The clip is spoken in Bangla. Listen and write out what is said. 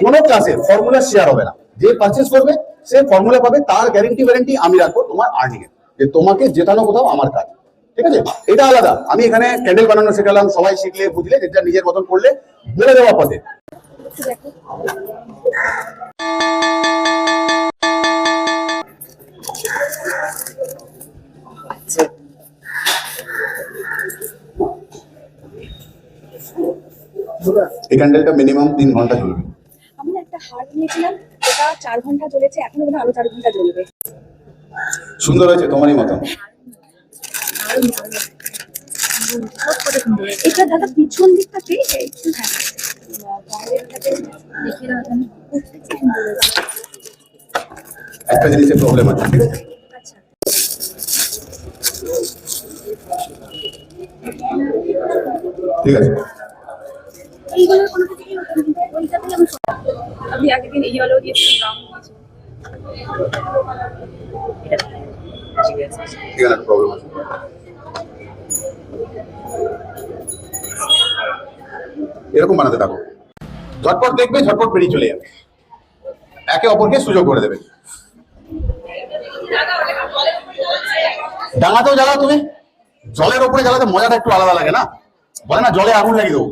কোনো ক্লাসের ফর্মুলা শেয়ার হবে না। যে পারচেস করবে সে ফর্মুলা পাবে, তার গ্যারেন্টি আমি রাখবো তোমার আর্নিং এর, যে তোমাকে জেতানো কোথাও আমার কাজ। ঠিক আছে, এটা আলাদা। আমি এখানে ক্যান্ডেল বানানো শেখালাম, সবাই শিখলে বুঝলে, যেটা নিজের মতন করলে, বলে দেওয়া পথে। এই ক্যান্ডেলটা মিনিমাম 3 ঘন্টা জ্বলবে। আমি একটা হার্ট নিয়েছিলাম, এটা 4 ঘন্টা জ্বলেছে, এখনো মনে হয় আরো 4 ঘন্টা জ্বলবে। সুন্দর হয়েছে, তোমারই মতন। এটা দাদা পিছন দিকটাতে একটু একটা জিনিসের প্রবলেম আছে, ঠিক আছে? ঠিক আছে, আমি আগের দিন এই আলো দিয়েছিলাম, এখানে প্রবলেম আছে। এরকম বানাতে থাকো, ঝটপট দেখবে, ঝটপট বেরিয়ে চলে যাবে, একে অপরকে সুযোগ করে দেবে। ডাঙাতেও জ্বালাও তুমি, জলের উপরে জ্বালাতে মজাটা একটু আলাদা লাগে না? বলে না জলে আগুন লাগিয়ে দেবো।